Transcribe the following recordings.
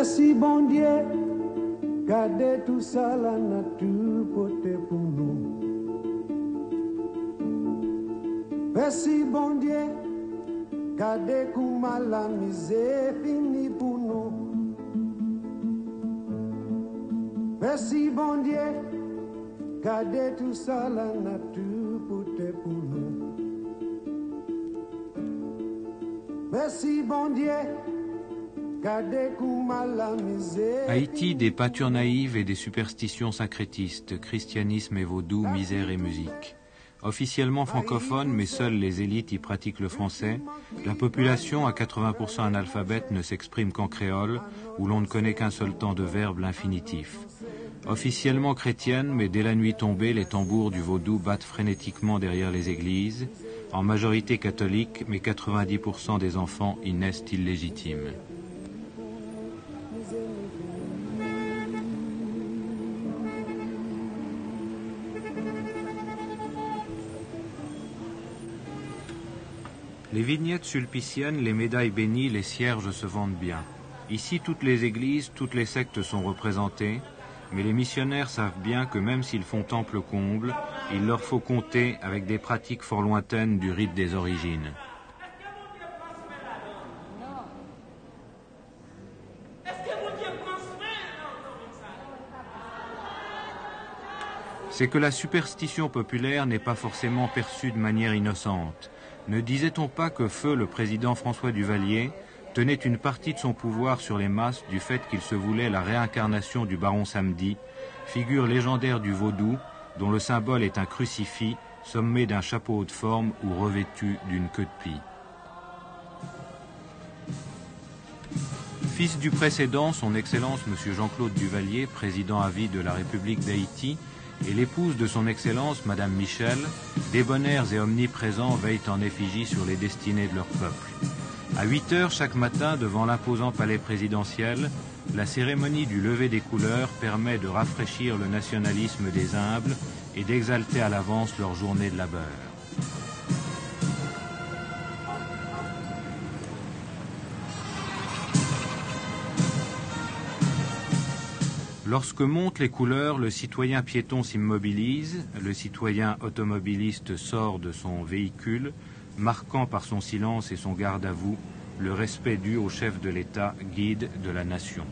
Merci bon Dieu, gardez tout ça la nature portée pour nous. Merci bon Dieu, gardez comment la misère finit pour nous. Merci bon Dieu, gardez tout ça la nature portée pour nous. Merci bon Dieu. Haïti, des pâtures naïves et des superstitions syncrétistes, christianisme et vaudou, misère et musique. Officiellement francophone, mais seules les élites y pratiquent le français, la population, à 80% analphabète, ne s'exprime qu'en créole, où l'on ne connaît qu'un seul temps de verbe, l'infinitif. Officiellement chrétienne, mais dès la nuit tombée, les tambours du vaudou battent frénétiquement derrière les églises, en majorité catholique, mais 90% des enfants y naissent illégitimes. Les vignettes sulpiciennes, les médailles bénies, les cierges se vendent bien. Ici, toutes les églises, toutes les sectes sont représentées, mais les missionnaires savent bien que même s'ils font temple comble, il leur faut compter avec des pratiques fort lointaines du rite des origines. C'est que la superstition populaire n'est pas forcément perçue de manière innocente. Ne disait-on pas que feu le président François Duvalier tenait une partie de son pouvoir sur les masses du fait qu'il se voulait la réincarnation du baron Samedi, figure légendaire du vaudou dont le symbole est un crucifix sommé d'un chapeau haute forme ou revêtu d'une queue de pie. Fils du précédent, son Excellence M. Jean-Claude Duvalier, président à vie de la République d'Haïti, et l'épouse de son Excellence, Madame Michel, débonnaires et omniprésents veillent en effigie sur les destinées de leur peuple. À 8 heures chaque matin, devant l'imposant palais présidentiel, la cérémonie du lever des couleurs permet de rafraîchir le nationalisme des humbles et d'exalter à l'avance leur journée de labeur. Lorsque montent les couleurs, le citoyen piéton s'immobilise, le citoyen automobiliste sort de son véhicule, marquant par son silence et son garde à vous le respect dû au chef de l'État, guide de la nation.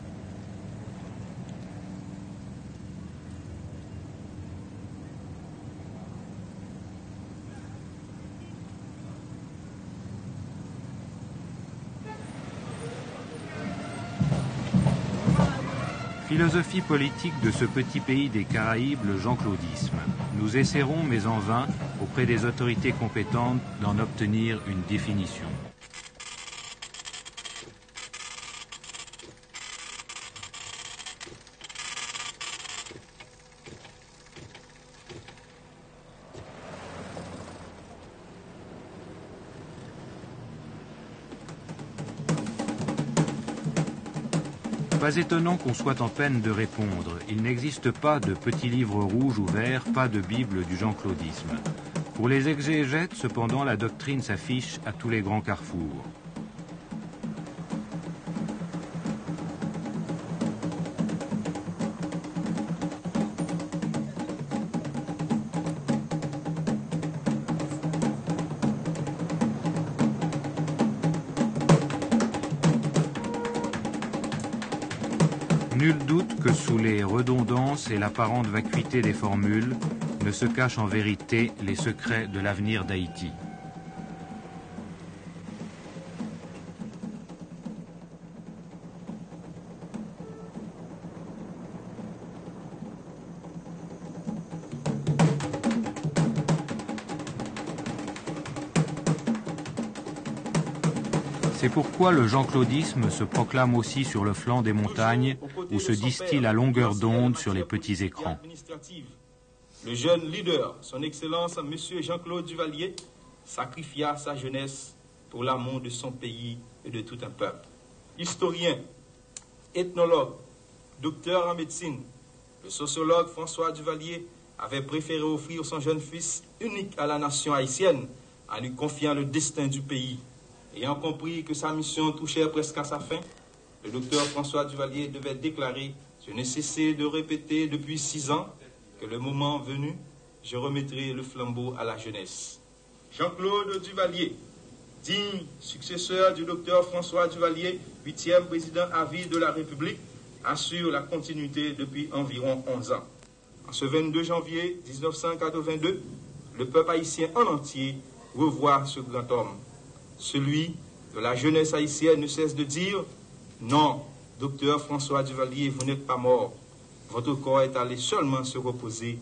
Philosophie politique de ce petit pays des Caraïbes, le jean-claudisme. Nous essaierons, mais en vain, auprès des autorités compétentes, d'en obtenir une définition. Pas étonnant qu'on soit en peine de répondre. Il n'existe pas de petit livre rouge ou vert, pas de Bible du jean-claudisme. Pour les exégètes, cependant, la doctrine s'affiche à tous les grands carrefours. Nul doute que sous les redondances et l'apparente vacuité des formules ne se cachent en vérité les secrets de l'avenir d'Haïti. C'est pourquoi le jean-claudisme se proclame aussi sur le flanc des montagnes où se distille à longueur d'onde sur les petits écrans. Le jeune leader, son Excellence M. Jean-Claude Duvalier, sacrifia sa jeunesse pour l'amour de son pays et de tout un peuple. Historien, ethnologue, docteur en médecine, le sociologue François Duvalier avait préféré offrir son jeune fils unique à la nation haïtienne en lui confiant le destin du pays. Ayant compris que sa mission touchait presque à sa fin, le docteur François Duvalier devait déclarer « Je n'ai cessé de répéter depuis 6 ans que le moment venu, je remettrai le flambeau à la jeunesse. » Jean-Claude Duvalier, digne successeur du docteur François Duvalier, 8e président à vie de la République, assure la continuité depuis environ 11 ans. En ce 22 janvier 1982, le peuple haïtien en entier revoit ce grand homme. Celui que la jeunesse haïtienne ne cesse de dire « Non, docteur François Duvalier, vous n'êtes pas mort. Votre corps est allé seulement se reposer,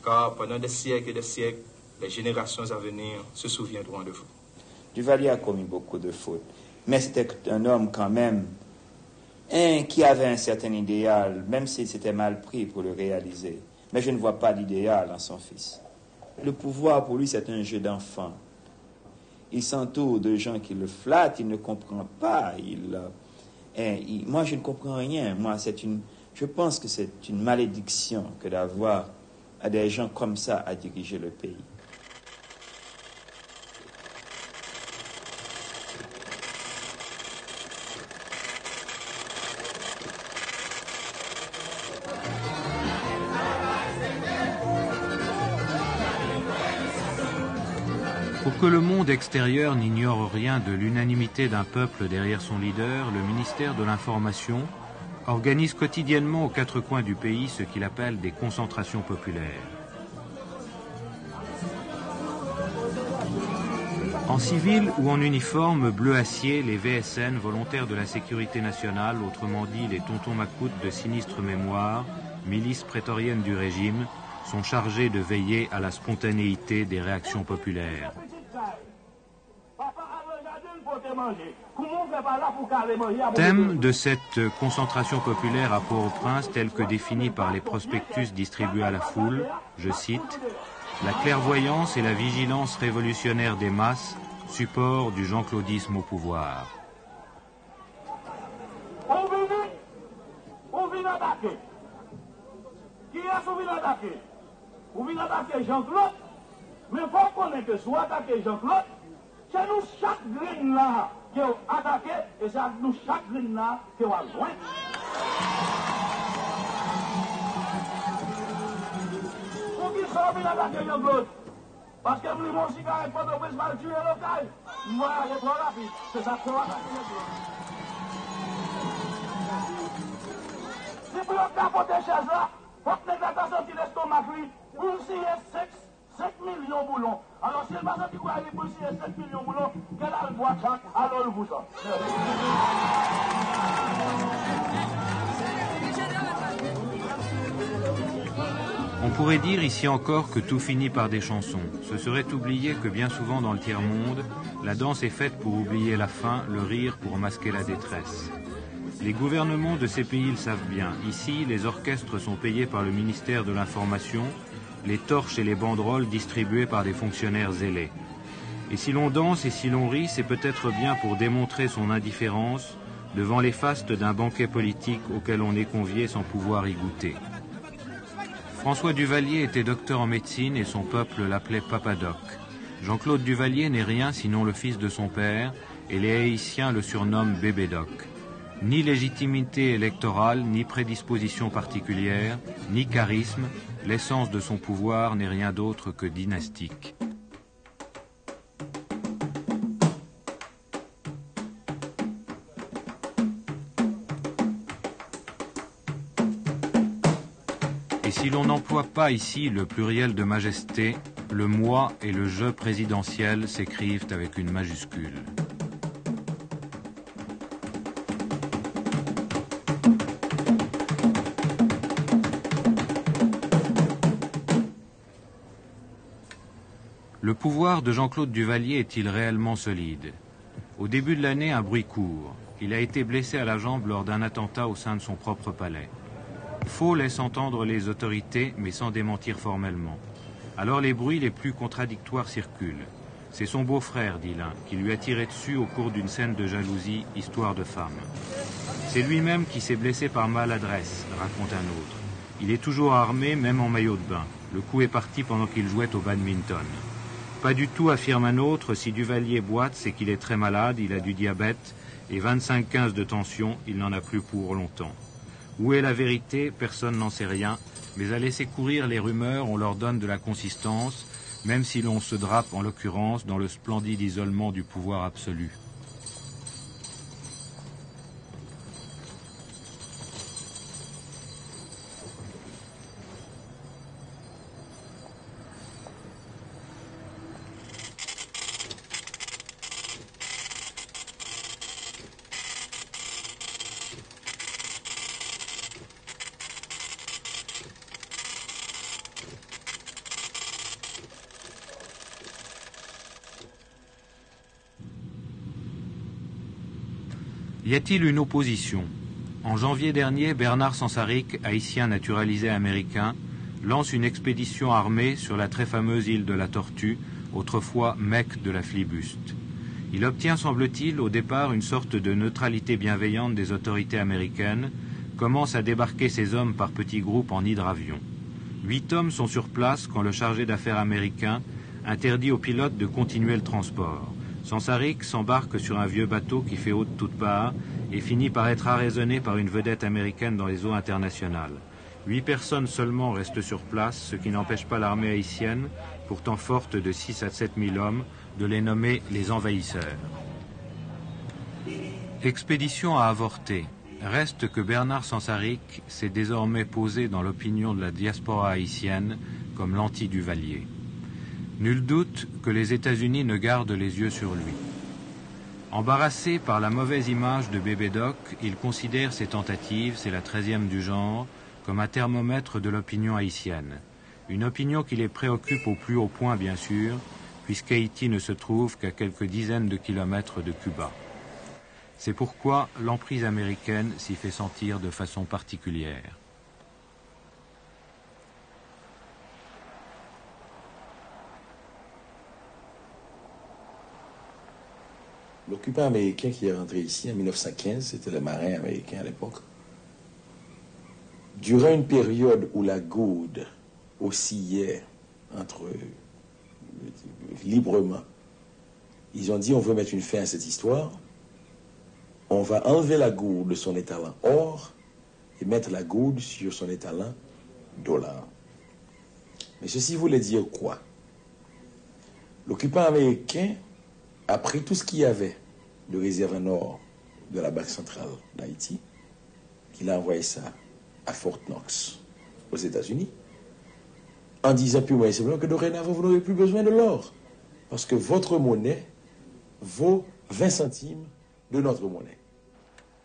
car pendant des siècles et des siècles, les générations à venir se souviendront de vous. » Duvalier a commis beaucoup de fautes, mais c'était un homme quand même qui avait un certain idéal, même s'il s'était mal pris pour le réaliser. Mais je ne vois pas l'idéal en son fils. Le pouvoir, pour lui, c'est un jeu d'enfant. Il s'entoure de gens qui le flattent, il ne comprend pas. Moi, je ne comprends rien. Moi, je pense que c'est une malédiction que d'avoir des gens comme ça à diriger le pays. Pour que le monde extérieur n'ignore rien de l'unanimité d'un peuple derrière son leader, le ministère de l'Information organise quotidiennement aux 4 coins du pays ce qu'il appelle des concentrations populaires. En civil ou en uniforme bleu acier, les VSN, volontaires de la sécurité nationale, autrement dit les tontons macoutes de sinistre mémoire, milice prétorienne du régime, sont chargés de veiller à la spontanéité des réactions populaires. Thème de cette concentration populaire à Port-au-Prince, tel que défini par les prospectus distribués à la foule, je cite, « La clairvoyance et la vigilance révolutionnaire des masses, support du jean-claudisme au pouvoir. » Qui est attaqué? Vous venez attaquer Jean-Claude, mais il faut connaître que soit attaquer Jean-Claude, c'est nous chaque graine là qui est attaqué et c'est nous chaque graine là qui est loin. Pour qui ça vient attaquer Jean-Claude? Parce que nous avons cigarette pour nous mal tuer local. Moi, je suis rapide, c'est ça qui va attaquer Jean-Claude. Si vous avez capoté chaise là, votre négligence sorti l'estomac, pour scier 5 millions de boulons. Alors, si elle m'a sorti quoi, pour scier 5 millions de boulons, qu'elle a le bois chaque, alors le vous sort. On pourrait dire ici encore que tout finit par des chansons. Ce serait oublier que bien souvent dans le tiers-monde, la danse est faite pour oublier la faim, le rire pour masquer la détresse. Les gouvernements de ces pays le savent bien. Ici, les orchestres sont payés par le ministère de l'Information, les torches et les banderoles distribuées par des fonctionnaires zélés. Et si l'on danse et si l'on rit, c'est peut-être bien pour démontrer son indifférence devant les fastes d'un banquet politique auquel on est convié sans pouvoir y goûter. François Duvalier était docteur en médecine et son peuple l'appelait Papadoc. Jean-Claude Duvalier n'est rien sinon le fils de son père et les Haïtiens le surnomment Bébé-Doc. Ni légitimité électorale, ni prédisposition particulière, ni charisme, l'essence de son pouvoir n'est rien d'autre que dynastique. Et si l'on n'emploie pas ici le pluriel de majesté, le moi et le je présidentiel s'écrivent avec une majuscule. Le pouvoir de Jean-Claude Duvalier est-il réellement solide? Au début de l'année, un bruit court. Il a été blessé à la jambe lors d'un attentat au sein de son propre palais. Faux laisse entendre les autorités, mais sans démentir formellement. Alors les bruits les plus contradictoires circulent. C'est son beau-frère, dit l'un, qui lui a tiré dessus au cours d'une scène de jalousie, histoire de femme. C'est lui-même qui s'est blessé par maladresse, raconte un autre. Il est toujours armé, même en maillot de bain. Le coup est parti pendant qu'il jouait au badminton. Pas du tout, affirme un autre, si Duvalier boite, c'est qu'il est très malade, il a du diabète, et 25-15 de tension, il n'en a plus pour longtemps. Où est la vérité? Personne n'en sait rien, mais à laisser courir les rumeurs, on leur donne de la consistance, même si l'on se drape en l'occurrence dans le splendide isolement du pouvoir absolu. Y a-t-il une opposition? En janvier dernier, Bernard Sansaric, haïtien naturalisé américain, lance une expédition armée sur la très fameuse île de la Tortue, autrefois Mecque de la flibuste. Il obtient, semble-t-il, au départ une sorte de neutralité bienveillante des autorités américaines, commence à débarquer ses hommes par petits groupes en hydravion. 8 hommes sont sur place quand le chargé d'affaires américain interdit aux pilotes de continuer le transport. Sansaric s'embarque sur un vieux bateau qui fait haut de toutes parts et finit par être arraisonné par une vedette américaine dans les eaux internationales. 8 personnes seulement restent sur place, ce qui n'empêche pas l'armée haïtienne, pourtant forte de 6 à 7 000 hommes, de les nommer les envahisseurs. Expédition a avorté. Reste que Bernard Sansaric s'est désormais posé dans l'opinion de la diaspora haïtienne comme l'anti-Duvalier. Nul doute que les États-Unis ne gardent les yeux sur lui. Embarrassé par la mauvaise image de Bébé Doc, il considère ses tentatives, c'est la 13e du genre, comme un thermomètre de l'opinion haïtienne. Une opinion qui les préoccupe au plus haut point, bien sûr, puisqu'Haïti ne se trouve qu'à quelques dizaines de kilomètres de Cuba. C'est pourquoi l'emprise américaine s'y fait sentir de façon particulière. L'occupant américain qui est rentré ici en 1915, c'était le marin américain à l'époque. Durant une période où la goude oscillait librement, ils ont dit on veut mettre une fin à cette histoire, on va enlever la goude de son étalon or et mettre la goude sur son étalon dollar. Mais ceci voulait dire quoi? L'occupant américain a pris tout ce qu'il y avait de réserve en or de la Banque centrale d'Haïti, qu'il a envoyé ça à Fort Knox, aux États-Unis, en disant plus ou simplement que dorénavant, vous n'aurez plus besoin de l'or, parce que votre monnaie vaut 20 centimes de notre monnaie.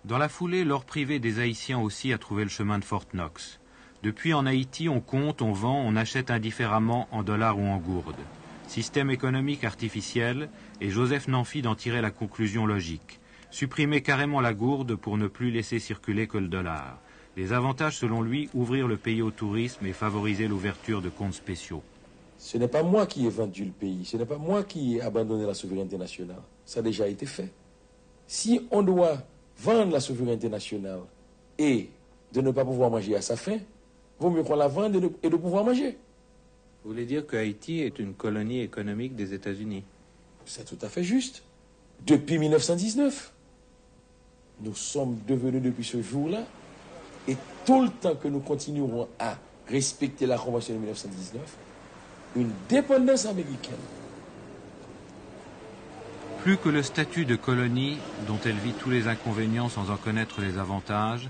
Dans la foulée, l'or privé des Haïtiens aussi a trouvé le chemin de Fort Knox. Depuis, en Haïti, on compte, on vend, on achète indifféremment en dollars ou en gourdes. Système économique artificiel, et Joseph Nanfi d'en tirer la conclusion logique. Supprimer carrément la gourde pour ne plus laisser circuler que le dollar. Les avantages, selon lui, ouvrir le pays au tourisme et favoriser l'ouverture de comptes spéciaux. Ce n'est pas moi qui ai vendu le pays, ce n'est pas moi qui ai abandonné la souveraineté nationale. Ça a déjà été fait. Si on doit vendre la souveraineté nationale et de ne pas pouvoir manger à sa faim, vaut mieux qu'on la vende et de pouvoir manger. Vous voulez dire que Haïti est une colonie économique des États-Unis? C'est tout à fait juste. Depuis 1919, nous sommes devenus depuis ce jour-là, et tout le temps que nous continuerons à respecter la Convention de 1919, une dépendance américaine. Plus que le statut de colonie, dont elle vit tous les inconvénients sans en connaître les avantages,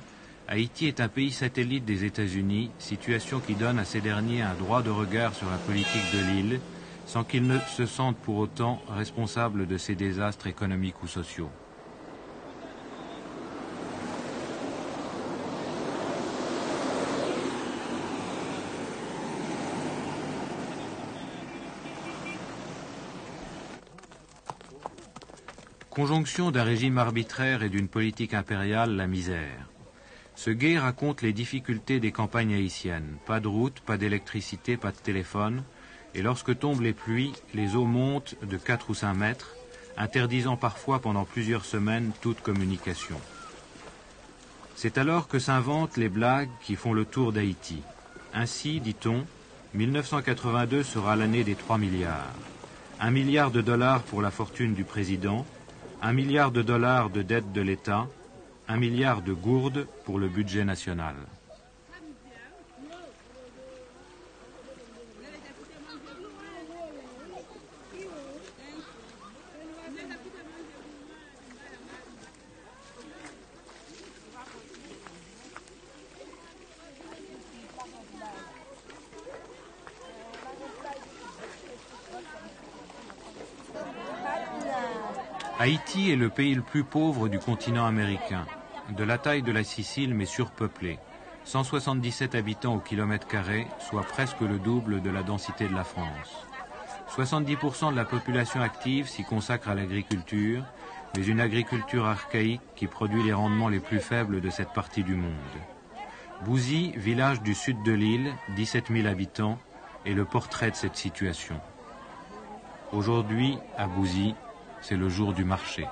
Haïti est un pays satellite des États-Unis, situation qui donne à ces derniers un droit de regard sur la politique de l'île, sans qu'ils ne se sentent pour autant responsables de ces désastres économiques ou sociaux. Conjonction d'un régime arbitraire et d'une politique impériale, la misère. Ce gué raconte les difficultés des campagnes haïtiennes. Pas de route, pas d'électricité, pas de téléphone. Et lorsque tombent les pluies, les eaux montent de 4 ou 5 mètres, interdisant parfois pendant plusieurs semaines toute communication. C'est alors que s'inventent les blagues qui font le tour d'Haïti. Ainsi, dit-on, 1982 sera l'année des 3 milliards. 1 milliard de dollars pour la fortune du président, $1 milliard de dette de l'État, 1 milliard de gourdes pour le budget national. Haïti est le pays le plus pauvre du continent américain, de la taille de la Sicile mais surpeuplé. 177 habitants au kilomètre carré, soit presque le double de la densité de la France. 70% de la population active s'y consacre à l'agriculture, mais une agriculture archaïque qui produit les rendements les plus faibles de cette partie du monde. Bouzy, village du sud de l'île, 17 000 habitants, est le portrait de cette situation. Aujourd'hui, à Bouzy, c'est le jour du marché.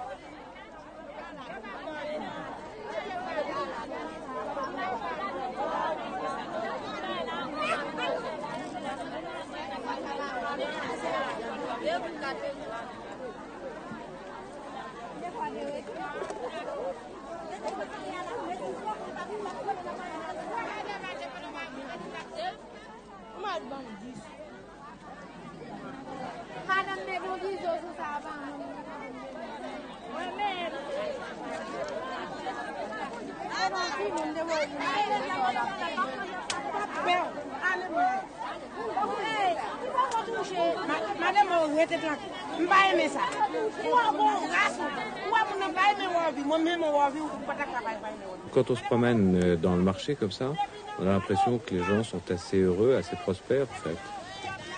Quand on se promène dans le marché comme ça, on a l'impression que les gens sont assez heureux, assez prospères en fait.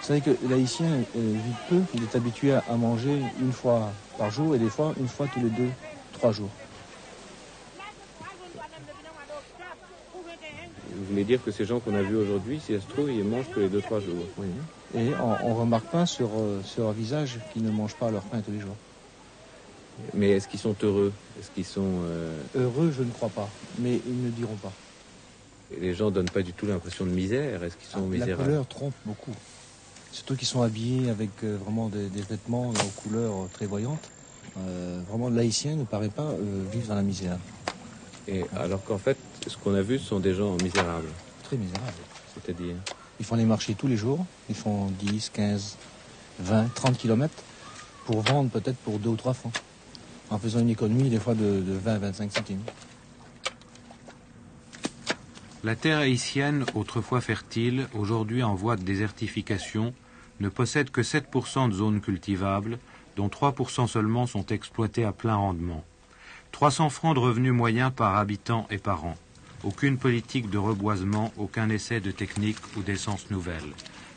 Vous savez que l'haïtien vit peu, il est habitué à manger une fois par jour et des fois une fois tous les 2-3 jours. Vous voulez dire que ces gens qu'on a vus aujourd'hui, si ça se trouve, ils mangent tous les 2-3 jours. Oui. Et on ne remarque pas sur leur visage qu'ils ne mangent pas leur pain tous les jours. Mais est-ce qu'ils sont heureux? Est-ce qu'ils sont... Heureux, je ne crois pas, mais ils ne diront pas. Et les gens ne donnent pas du tout l'impression de misère? Est-ce qu'ils sont misérables? La couleur trompe beaucoup. Surtout qu'ils sont habillés avec vraiment des vêtements aux couleurs très voyantes. Vraiment, l'haïtien ne paraît pas vivre dans la misère. Et alors qu'en fait, ce qu'on a vu, ce sont des gens misérables. Très misérables. C'est-à-dire? Ils font les marchés tous les jours. Ils font 10, 15, 20, 30 kilomètres pour vendre peut-être pour 2 ou 3 francs. En faisant une économie des fois de 20-25 centimes. La terre haïtienne, autrefois fertile, aujourd'hui en voie de désertification, ne possède que 7% de zones cultivables, dont 3% seulement sont exploitées à plein rendement. 300 francs de revenus moyens par habitant et par an. Aucune politique de reboisement, aucun essai de technique ou d'essence nouvelle.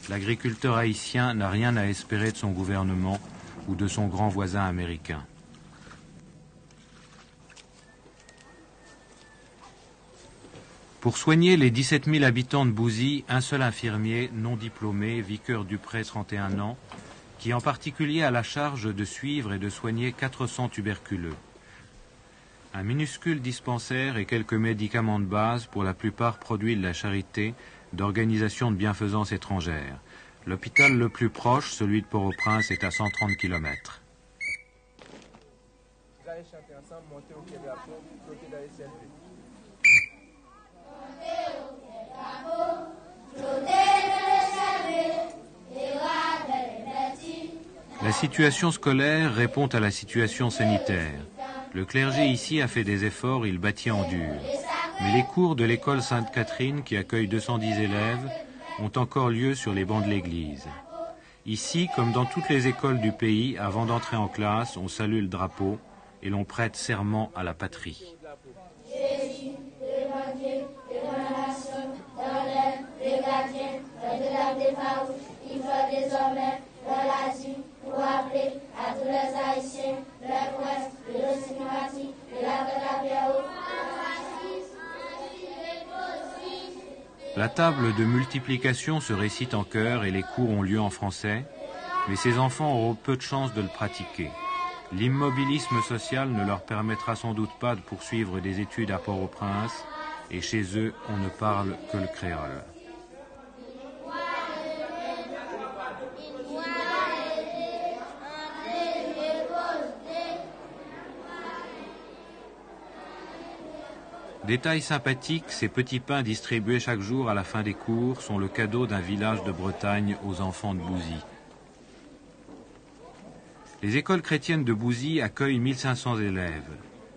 L'agriculteur haïtien n'a rien à espérer de son gouvernement ou de son grand voisin américain. Pour soigner les 17 000 habitants de Bouzy, un seul infirmier non diplômé, Viqueur Dupré, 31 ans, qui en particulier a la charge de suivre et de soigner 400 tuberculeux. Un minuscule dispensaire et quelques médicaments de base, pour la plupart produits de la charité, d'organisations de bienfaisance étrangères. L'hôpital le plus proche, celui de Port-au-Prince, est à 130 km. La situation scolaire répond à la situation sanitaire. Le clergé ici a fait des efforts, il bâtit en dur. Mais les cours de l'école Sainte-Catherine, qui accueille 210 élèves, ont encore lieu sur les bancs de l'église. Ici, comme dans toutes les écoles du pays, avant d'entrer en classe, on salue le drapeau et l'on prête serment à la patrie. Jésus, devant Dieu, devant la nation, dans l'air, les gardiens, de la défaut, il faut désormais dans l'asile pour appeler à tous les Haïtiens, les presse, le sympathie, de la Catapéo. La table de multiplication se récite en chœur et les cours ont lieu en français, mais ces enfants auront peu de chances de le pratiquer. L'immobilisme social ne leur permettra sans doute pas de poursuivre des études à Port-au-Prince, et chez eux, on ne parle que le créole. Détail sympathique, ces petits pains distribués chaque jour à la fin des cours sont le cadeau d'un village de Bretagne aux enfants de Bouzy. Les écoles chrétiennes de Bouzy accueillent 1500 élèves.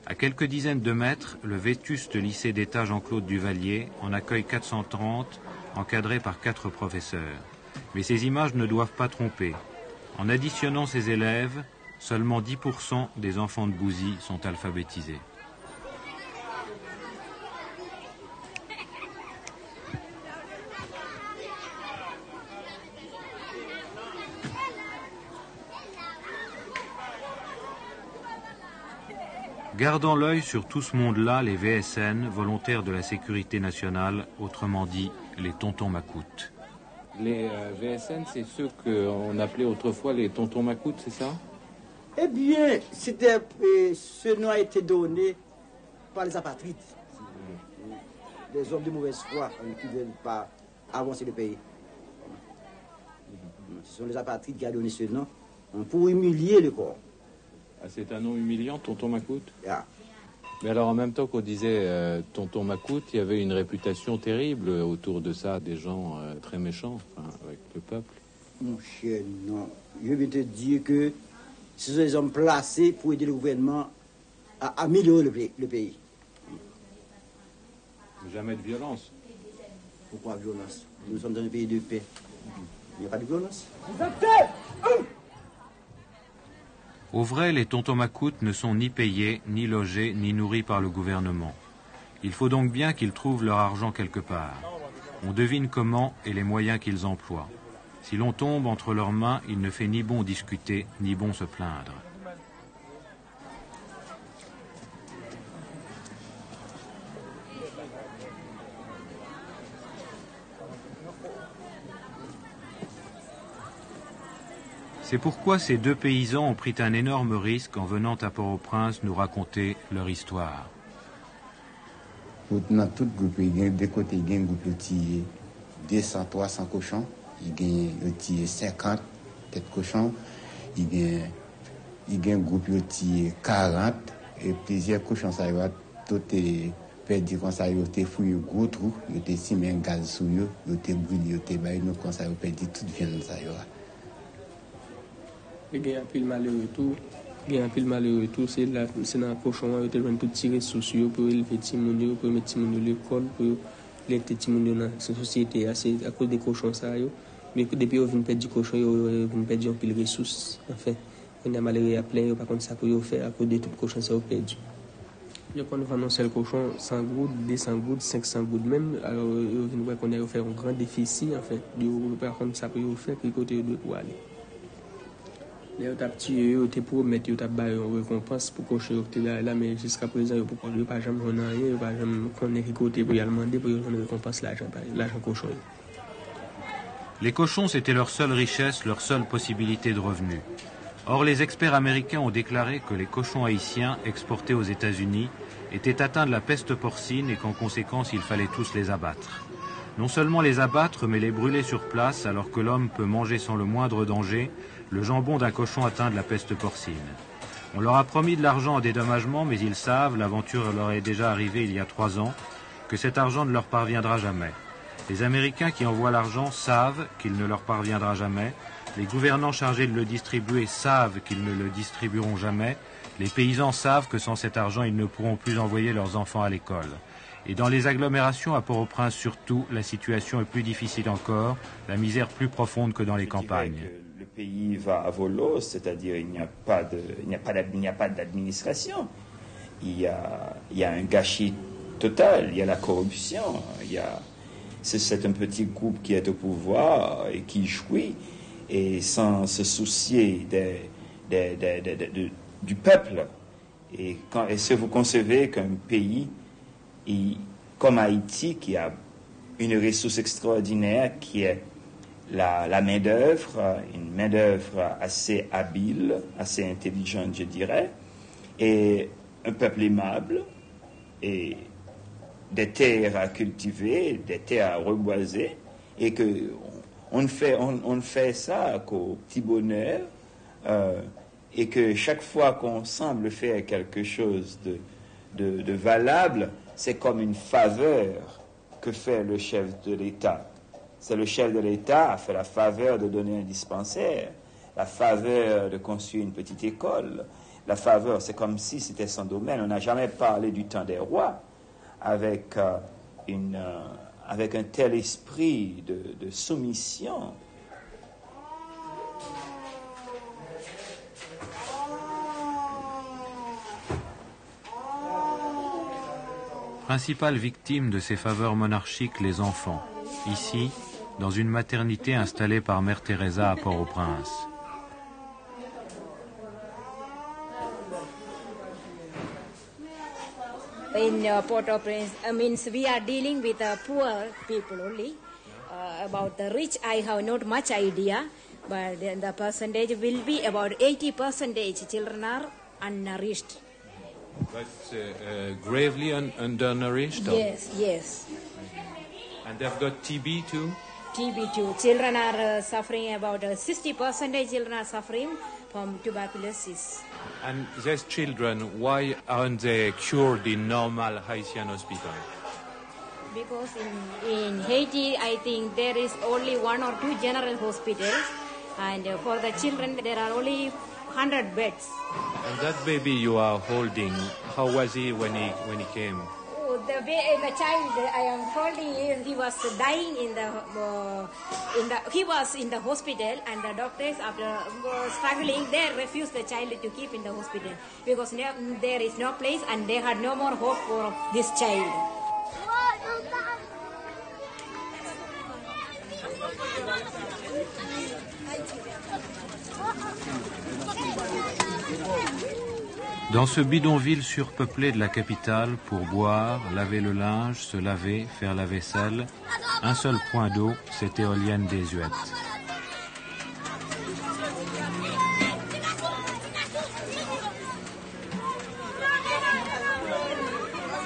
À quelques dizaines de mètres, le vétuste lycée d'État Jean-Claude Duvalier en accueille 430, encadrés par 4 professeurs. Mais ces images ne doivent pas tromper. En additionnant ces élèves, seulement 10% des enfants de Bouzy sont alphabétisés. Gardant l'œil sur tout ce monde-là, les VSN, volontaires de la sécurité nationale, autrement dit, les tontons macoutes. Les VSN, c'est ceux qu'on appelait autrefois les tontons macoutes, c'est ça? Eh bien, ce nom a été donné par les apatrides. Des hommes de mauvaise foi qui ne veulent pas avancer le pays. Ce sont les apatrides qui ont donné ce nom pour humilier le corps. Ah, c'est un nom humiliant, tonton macoute? Yeah. Mais alors en même temps qu'on disait tonton macoute, il y avait une réputation terrible autour de ça, des gens très méchants avec le peuple. Mon cher, non. Je vais te dire que ce sont des hommes placés pour aider le gouvernement à améliorer le pays. Jamais de violence. Pourquoi violence? Nous sommes dans un pays de paix. Il n'y a pas de violence. Au vrai, les tontons macoutes ne sont ni payés, ni logés, ni nourris par le gouvernement. Il faut donc bien qu'ils trouvent leur argent quelque part. On devine comment et les moyens qu'ils emploient. Si l'on tombe entre leurs mains, il ne fait ni bon discuter, ni bon se plaindre. C'est pourquoi ces 2 paysans ont pris un énorme risque en venant à Port-au-Prince nous raconter leur histoire. Dans tout groupe, il y a 2 côtés, il y a un groupe qui 200, 300 cochons, il y a 50 têtes cochons, il y a un groupe qui 40 et plusieurs cochons, ça va tout est perdu quand ça a été fouillé gros trou, il a été simé un gaz sous eux, il a été brûlé, il a été baillé, nous quand ça a perdu toute viande ça va. Il y a un peu de malheureux tout. Il y a un peu de malheureux tout. C'est dans le cochon, il y a tout tiré sous pour élever Timounio, pour mettre Timounio à l'école, pour l'élever Timounio dans la société. C'est à cause des cochons, ça. Mais depuis qu'on vient perdre du cochon, on vient perdre un peu de ressources. Enfin, on a malheureux à plein, par contre, ça peut faire à cause de tout cochon, ça a perdu. Quand on vend un seul cochon, 100 gouttes, 200 gouttes, 500 gouttes même, alors on voit qu'on a fait un grand déficit, en fait. Par contre, ça peut faire que côté de pour aller. Les autres tué, ils promettent, ils ont une récompense pour cocher là, mais jusqu'à présent, ils ne pas jamais rien, ils ne pas jamais connaître côté pour y demander pour une récompense l'argent cochon. Les cochons, c'était leur seule richesse, leur seule possibilité de revenus. Or, les experts américains ont déclaré que les cochons haïtiens exportés aux États-Unis étaient atteints de la peste porcine et qu'en conséquence, il fallait tous les abattre. Non seulement les abattre, mais les brûler sur place, alors que l'homme peut manger sans le moindre danger le jambon d'un cochon atteint de la peste porcine. On leur a promis de l'argent en dédommagement, mais ils savent, l'aventure leur est déjà arrivée il y a 3 ans, que cet argent ne leur parviendra jamais. Les Américains qui envoient l'argent savent qu'il ne leur parviendra jamais, les gouvernants chargés de le distribuer savent qu'ils ne le distribueront jamais, les paysans savent que sans cet argent, ils ne pourront plus envoyer leurs enfants à l'école. Et dans les agglomérations, à Port-au-Prince surtout, la situation est plus difficile encore, la misère plus profonde que dans les campagnes. Le pays va à volo, c'est-à-dire il n'y a pas d'administration. Il y a un gâchis total, il y a la corruption, c'est un petit groupe qui est au pouvoir et qui jouit, et sans se soucier du peuple. Et si vous concevez qu'un pays comme Haïti, qui a une ressource extraordinaire, qui est la main-d'œuvre, une main-d'œuvre assez habile, assez intelligente, je dirais, et un peuple aimable, et des terres à cultiver, des terres à reboiser, et que on fait ça qu'au petit bonheur, et que chaque fois qu'on semble faire quelque chose de valable, c'est comme une faveur que fait le chef de l'État. C'est le chef de l'État a fait la faveur de donner un dispensaire, la faveur de construire une petite école. La faveur, c'est comme si c'était son domaine. On n'a jamais parlé du temps des rois avec un tel esprit de soumission. Principale victime de ces faveurs monarchiques, les enfants. Ici, dans une maternité installée par Mère Teresa à Port-au-Prince. In Port-au-Prince, means we are dealing with poor people only. About the rich, I have not much idea, but the percentage will be about 80% children are unnourished. But gravely undernourished? Yes, yes. And they've got TB too? TB too. Children are suffering, about 60% children are suffering from tuberculosis. And these children, why aren't they cured in normal Haitian hospital? Because in Haiti, I think there is only 1 or 2 general hospitals, and for the children there are only 100 beds. And that baby you are holding, how was he when he came? Oh, the child I am holding, he was dying he was in the hospital, and the doctors, after struggling, they refused the child to keep in the hospital because there is no place and they had no more hope for this child. Dans ce bidonville surpeuplé de la capitale, pour boire, laver le linge, se laver, faire la vaisselle, un seul point d'eau, cette éolienne désuète.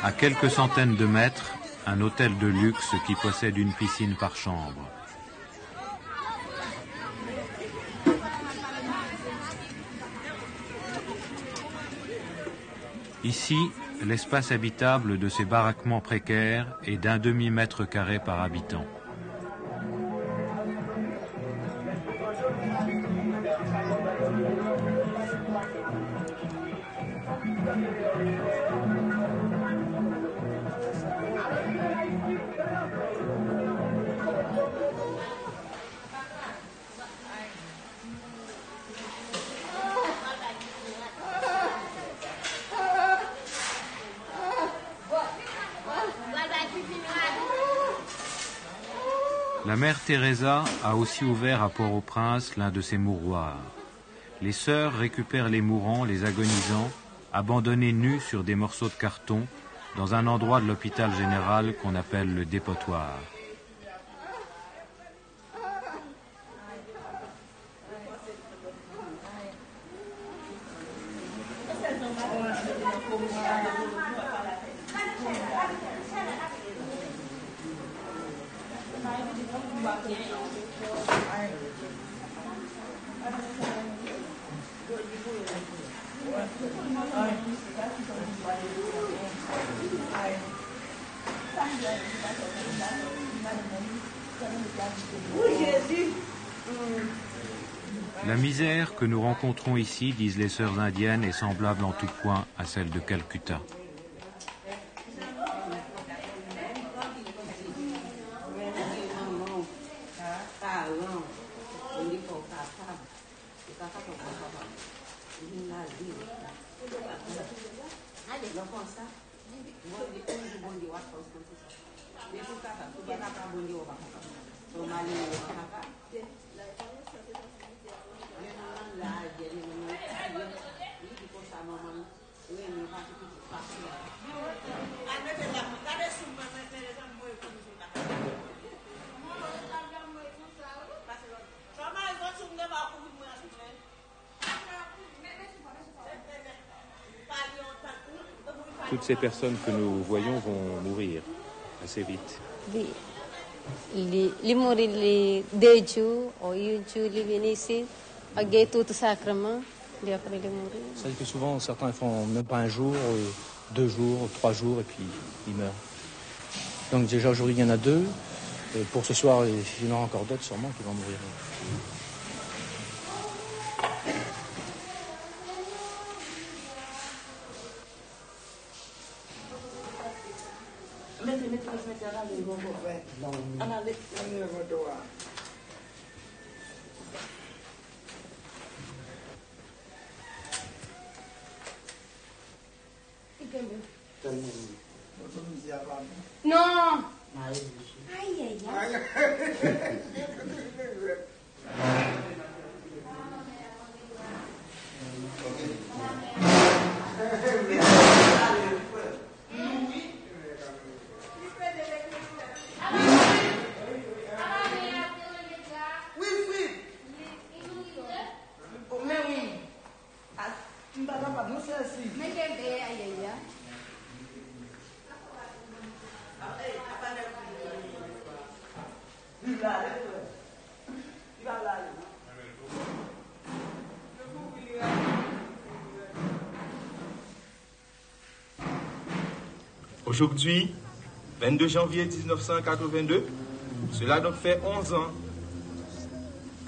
À quelques centaines de mètres, un hôtel de luxe qui possède une piscine par chambre. Ici, l'espace habitable de ces baraquements précaires est d'1 demi-mètre carré par habitant. La mère Teresa a aussi ouvert à Port-au-Prince l'un de ses mouroirs. Les sœurs récupèrent les mourants, les agonisants, abandonnés nus sur des morceaux de carton, dans un endroit de l'hôpital général qu'on appelle le dépotoir. La misère que nous rencontrons ici, disent les sœurs indiennes, est semblable en tout point à celle de Calcutta. Toutes ces personnes que nous voyons vont mourir assez vite. Oui. Ils mourent les 2 jours ou 1 jour, ils viennent ici, avec tout le sacrement, et après ils mourent. C'est-à-dire que souvent, certains ne font même pas un jour, 2 jours, 3 jours, et puis il meurt. Donc déjà aujourd'hui, il y en a 2. Et pour ce soir, il y en aura encore d'autres sûrement qui vont mourir. Non. Aïe, aïe, aïe. Aujourd'hui, 22 janvier 1982, cela donc fait 11 ans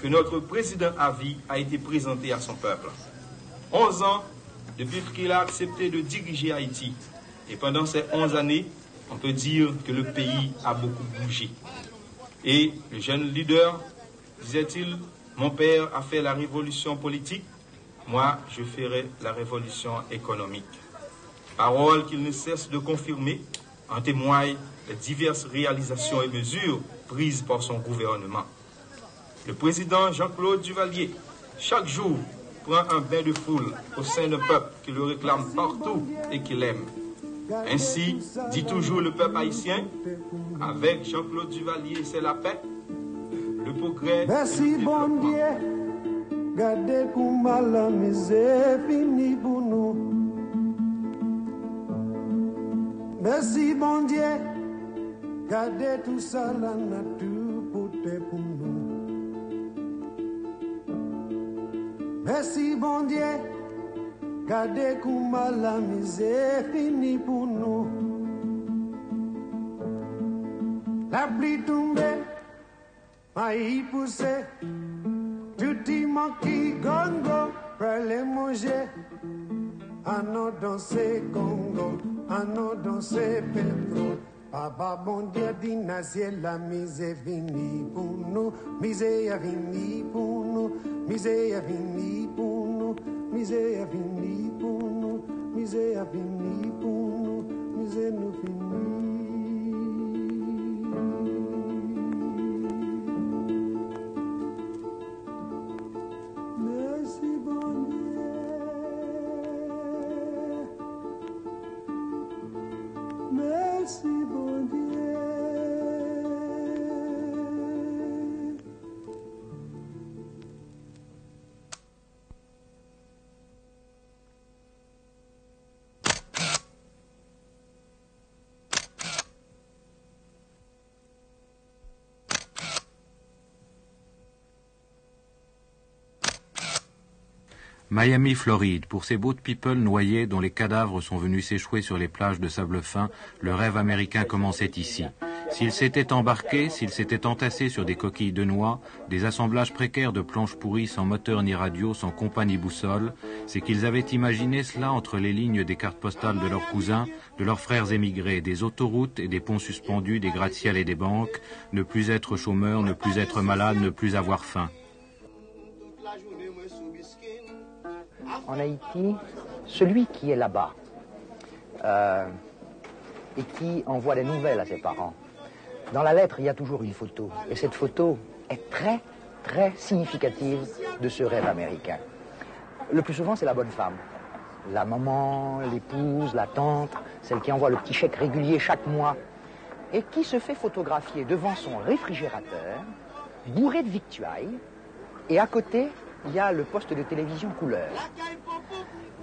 que notre président à vie a été présenté à son peuple. 11 ans depuis qu'il a accepté de diriger Haïti. Et pendant ces 11 années, on peut dire que le pays a beaucoup bougé. Et le jeune leader, disait-il, mon père a fait la révolution politique, moi je ferai la révolution économique. Parole qu'il ne cesse de confirmer, en témoignent les diverses réalisations et mesures prises par son gouvernement. Le président Jean-Claude Duvalier, chaque jour, prend un bain de foule au sein d'un peuple qui le réclame partout et qu'il aime. Ainsi, dit toujours le peuple haïtien, avec Jean-Claude Duvalier, c'est la paix, le progrès. Merci bon Dieu, gardez comme la misère fini pour nous. Merci bon Dieu, gardez tout ça la nature pour nous. Merci bon Dieu, gardez comme la misère fini pour nous. La pluie tombée, maïs poussé, tout y manque gongo, pour les manger. À nous danser Congo, à nous danser Pedro. Papa bon Dieu dit ciel la misère finie pour nous, misère finie pour nous, misère finie pour nous, misère finie pour nous, misère finie pour nous, misère nous finie. Merci bon Dieu. Merci bon Dieu. Miami, Floride, pour ces boat people noyés dont les cadavres sont venus s'échouer sur les plages de sable fin, le rêve américain commençait ici. S'ils s'étaient embarqués, s'ils s'étaient entassés sur des coquilles de noix, des assemblages précaires de planches pourries sans moteur ni radio, sans compas ni boussole, c'est qu'ils avaient imaginé cela entre les lignes des cartes postales de leurs cousins, de leurs frères émigrés, des autoroutes et des ponts suspendus, des gratte-ciel et des banques, ne plus être chômeur, ne plus être malade, ne plus avoir faim. En Haïti, celui qui est là-bas et qui envoie des nouvelles à ses parents, dans la lettre, il y a toujours une photo. Et cette photo est très, très significative de ce rêve américain. Le plus souvent, c'est la bonne femme. La maman, l'épouse, la tante, celle qui envoie le petit chèque régulier chaque mois et qui se fait photographier devant son réfrigérateur, bourré de victuailles, et à côté, il y a le poste de télévision couleur.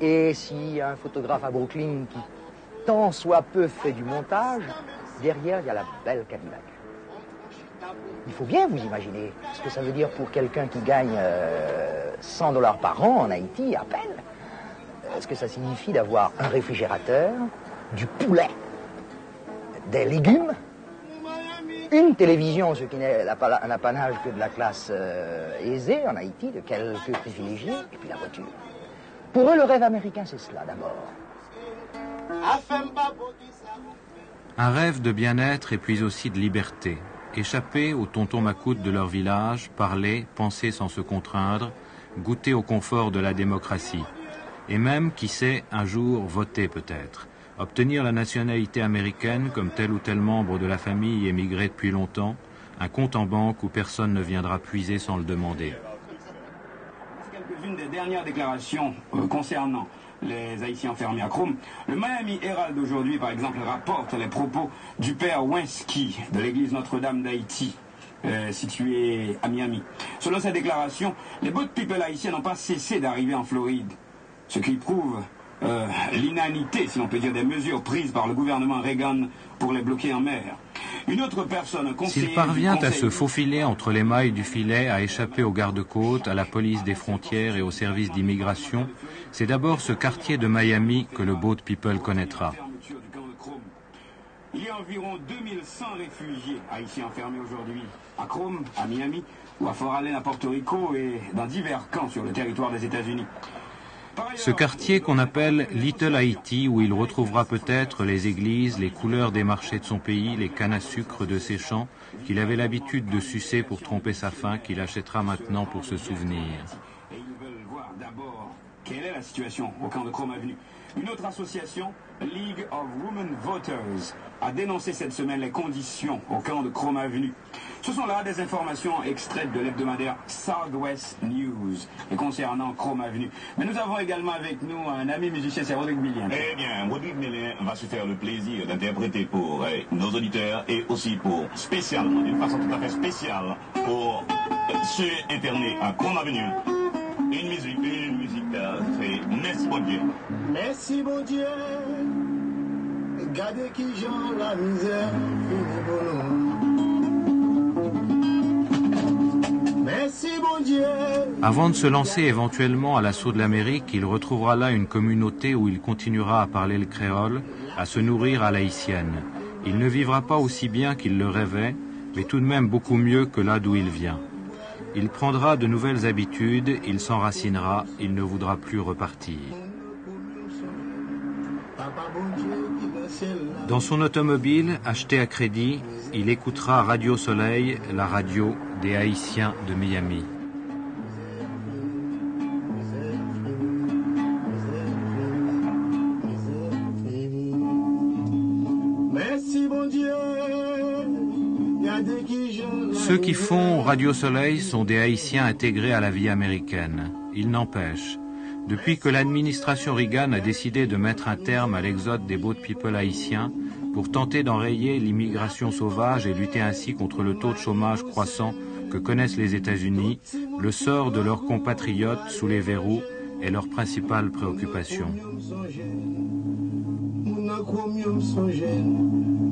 Et s'il y a un photographe à Brooklyn qui, tant soit peu, fait du montage, derrière, il y a la belle Cadillac. Il faut bien vous imaginer ce que ça veut dire pour quelqu'un qui gagne $100 par an en Haïti, à peine. Ce que ça signifie d'avoir un réfrigérateur, du poulet, des légumes, une télévision, ce qui n'est un apanage que de la classe aisée en Haïti, de quelques privilégiés, et puis la voiture. Pour eux, le rêve américain, c'est cela d'abord. Un rêve de bien-être et puis aussi de liberté. Échapper aux tontons macoutes de leur village, parler, penser sans se contraindre, goûter au confort de la démocratie. Et même, qui sait, un jour voter peut-être. Obtenir la nationalité américaine comme tel ou tel membre de la famille émigré depuis longtemps, un compte en banque où personne ne viendra puiser sans le demander. Quelques-unes des dernières déclarations concernant les Haïtiens enfermés à Chrome. Le Miami Herald d'aujourd'hui, par exemple, rapporte les propos du père Winsky de l'église Notre-Dame d'Haïti, située à Miami. Selon sa déclaration, les boat people haïtiens n'ont pas cessé d'arriver en Floride, ce qui prouve l'inanité, si l'on peut dire, des mesures prises par le gouvernement Reagan pour les bloquer en mer. Une autre personne, s'il parvient à se faufiler entre les mailles du filet, à échapper aux gardes-côtes, à la police des frontières et aux services d'immigration, c'est d'abord ce quartier de Miami que le boat people connaîtra. Il y a environ 2100 réfugiés haïtiens enfermés aujourd'hui à Chrome, à Miami, ou à Fort Allen à Porto Rico et dans divers camps sur le territoire des États-Unis. Ce quartier qu'on appelle Little Haïti, où il retrouvera peut-être les églises, les couleurs des marchés de son pays, les cannes à sucre de ses champs, qu'il avait l'habitude de sucer pour tromper sa faim, qu'il achètera maintenant pour se souvenir. Et ils veulent voir d'abord quelle est la situation au camp de Chrome Avenue. Une autre association, League of Women Voters, a dénoncé cette semaine les conditions au camp de Chrome Avenue. Ce sont là des informations extraites de l'hebdomadaire Southwest News et concernant Chrome Avenue. Mais nous avons également avec nous un ami musicien, c'est Rodrigue Millien. Eh bien, Rodrigue Millien va se faire le plaisir d'interpréter pour nos auditeurs et aussi pour spécialement, d'une façon tout à fait spéciale, pour ceux internés à Chrome Avenue. Une musique c'est Merci bon Dieu. Merci bon Dieu. Gardez qui j'en la misère, fini bon. Merci bon Dieu. Avant de se lancer éventuellement à l'assaut de l'Amérique, il retrouvera là une communauté où il continuera à parler le créole, à se nourrir à l'haïtienne. Il ne vivra pas aussi bien qu'il le rêvait, mais tout de même beaucoup mieux que là d'où il vient. Il prendra de nouvelles habitudes, il s'enracinera, il ne voudra plus repartir. Dans son automobile, acheté à crédit, il écoutera Radio Soleil, la radio des Haïtiens de Miami. Merci bon Dieu. Ceux qui font Radio Soleil sont des Haïtiens intégrés à la vie américaine. Il n'empêche, depuis que l'administration Reagan a décidé de mettre un terme à l'exode des boat people haïtiens pour tenter d'enrayer l'immigration sauvage et lutter ainsi contre le taux de chômage croissant que connaissent les États-Unis, le sort de leurs compatriotes sous les verrous est leur principale préoccupation.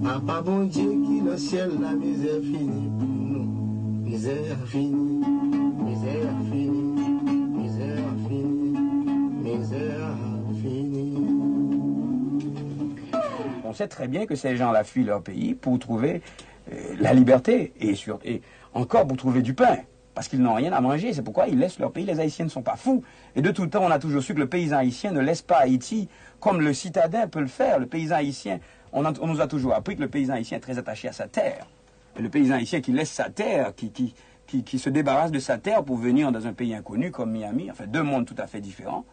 Papa bon Dieu qui dans le ciel la misère finie pour nous. Misère finie, misère finie, misère finie, misère finie. On sait très bien que ces gens-là fuient leur pays pour trouver la liberté et encore pour trouver du pain. Parce qu'ils n'ont rien à manger, c'est pourquoi ils laissent leur pays. Les Haïtiens ne sont pas fous. Et de tout temps, on a toujours su que le paysan haïtien ne laisse pas Haïti comme le citadin peut le faire. Le paysan haïtien, on nous a toujours appris que le paysan haïtien est très attaché à sa terre. Et le paysan haïtien qui laisse sa terre, qui se débarrasse de sa terre pour venir dans un pays inconnu comme Miami, enfin deux mondes tout à fait différents,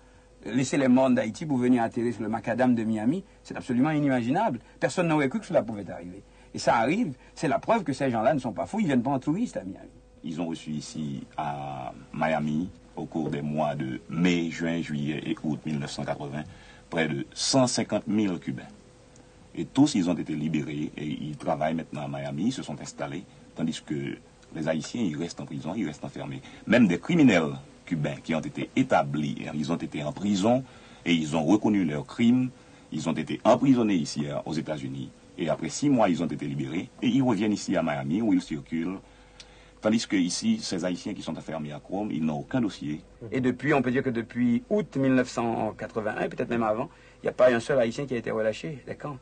laisser les morts d'Haïti pour venir atterrir sur le macadam de Miami, c'est absolument inimaginable. Personne n'aurait cru que cela pouvait arriver. Et ça arrive, c'est la preuve que ces gens-là ne sont pas fous, ils ne viennent pas en touriste à Miami. Ils ont reçu ici à Miami, au cours des mois de mai, juin, juillet et août 1980, près de 150 000 Cubains. Et tous, ils ont été libérés et ils travaillent maintenant à Miami, ils se sont installés, tandis que les Haïtiens, ils restent en prison, ils restent enfermés. Même des criminels cubains qui ont été établis, ils ont été en prison et ils ont reconnu leurs crimes, ils ont été emprisonnés ici aux États-Unis. Et après 6 mois, ils ont été libérés et ils reviennent ici à Miami où ils circulent Tandis que ici, ces Haïtiens qui sont enfermés à Chrome, ils n'ont aucun dossier. Et depuis, on peut dire que depuis août 1981, peut-être même avant, il n'y a pas un seul Haïtien qui a été relâché des camps.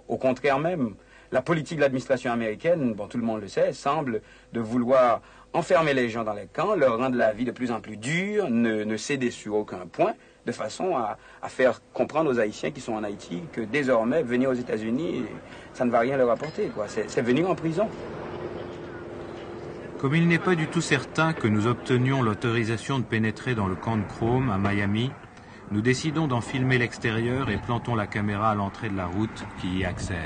Au contraire même, la politique de l'administration américaine, bon, tout le monde le sait, semble de vouloir enfermer les gens dans les camps, leur rendre la vie de plus en plus dure, ne céder sur aucun point, de façon à faire comprendre aux Haïtiens qui sont en Haïti que désormais, venir aux États-Unis, ça ne va rien leur apporter, quoi. C'est venir en prison. Comme il n'est pas du tout certain que nous obtenions l'autorisation de pénétrer dans le camp de Chrome à Miami, nous décidons d'en filmer l'extérieur et plantons la caméra à l'entrée de la route qui y accède.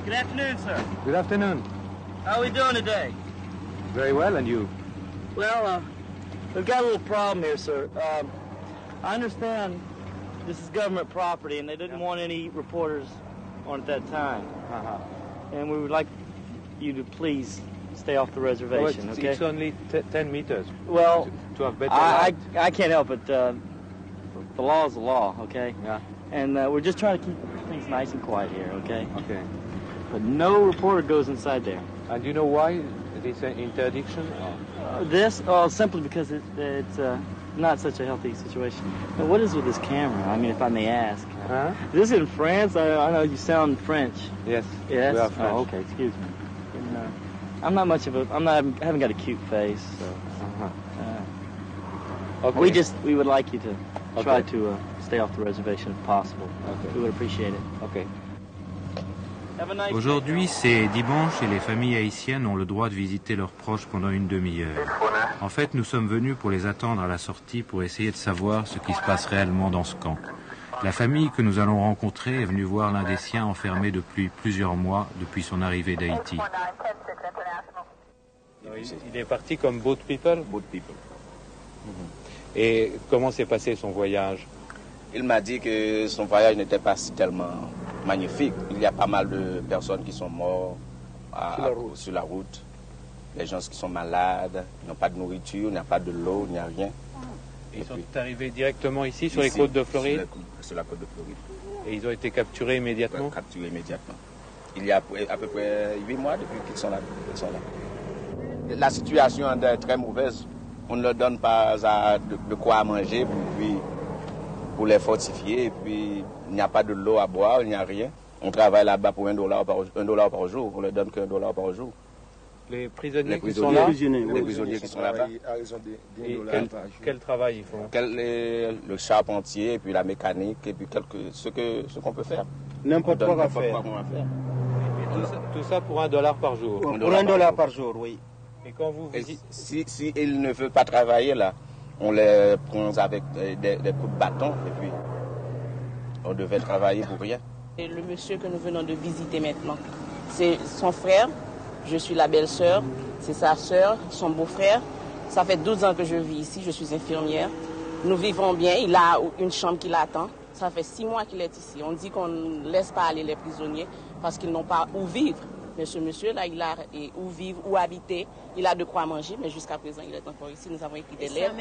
Good afternoon, sir. Good afternoon. How are we doing today? Very well, and you? Well, we've got a little problem here, sir. I understand this is government property, and they didn't want any reporters on at that time. And we would like you to please stay off the reservation, okay? It's only 10 meters. Well, to have better light. I can't help it. The law is the law, okay? Yeah. And we're just trying to keep things nice and quiet here, okay? Okay. But no reporter goes inside there. And do you know why this interdiction? Simply because it's not such a healthy situation. Now, what is with this camera? I mean, if I may ask. Huh? Is this in France? I know you sound French. Yes. Yes. We are French. Oh, okay. Excuse me. And, I'm not much of a. I haven't got a cute face, so. Okay. We would like you to try to stay off the reservation if possible. Okay. We would appreciate it. Okay. Aujourd'hui, c'est dimanche et les familles haïtiennes ont le droit de visiter leurs proches pendant une demi-heure. En fait, nous sommes venus pour les attendre à la sortie pour essayer de savoir ce qui se passe réellement dans ce camp. La famille que nous allons rencontrer est venue voir l'un des siens enfermé depuis plusieurs mois depuis son arrivée d'Haïti. Il est parti comme boat people? Boat people. Et comment s'est passé son voyage? Il m'a dit que son voyage n'était pas si tellement magnifique. Il y a pas mal de personnes qui sont mortes sur la route. Les gens qui sont malades, n'ont pas de nourriture, il n'y a pas de l'eau, il n'y a rien. Ils sont arrivés directement ici, sur les côtes de Floride? Sur la côte de Floride. Et ils ont été capturés immédiatement? Capturés immédiatement. Il y a à peu près 8 mois depuis qu'ils sont là. La situation est très mauvaise. On ne leur donne pas de quoi manger pour les fortifier. Et puis, il n'y a pas de l'eau à boire, il n'y a rien. On travaille là-bas pour $1 par jour. On ne leur donne que $1 par jour. Les prisonniers qui sont là? Les prisonniers qui sont là-bas. Quel travail ils font? Le charpentier, et puis la mécanique, et puis ce qu'on peut faire. N'importe quoi à faire. Tout ça pour $1 par jour? Pour $1 par jour, oui. Et quand vous si ils ne veulent pas travailler là, on les prend avec des coups de bâton, et puis on devait travailler pour rien. Et le monsieur que nous venons de visiter maintenant, c'est son frère. Je suis la belle-sœur, c'est sa sœur, son beau-frère. Ça fait 12 ans que je vis ici, je suis infirmière. Nous vivons bien, il a une chambre qui l'attend. Ça fait 6 mois qu'il est ici. On dit qu'on ne laisse pas aller les prisonniers parce qu'ils n'ont pas où vivre. Mais ce monsieur-là, il a où vivre, où habiter, il a de quoi manger, mais jusqu'à présent, il est encore ici. Nous avons écrit des lettres.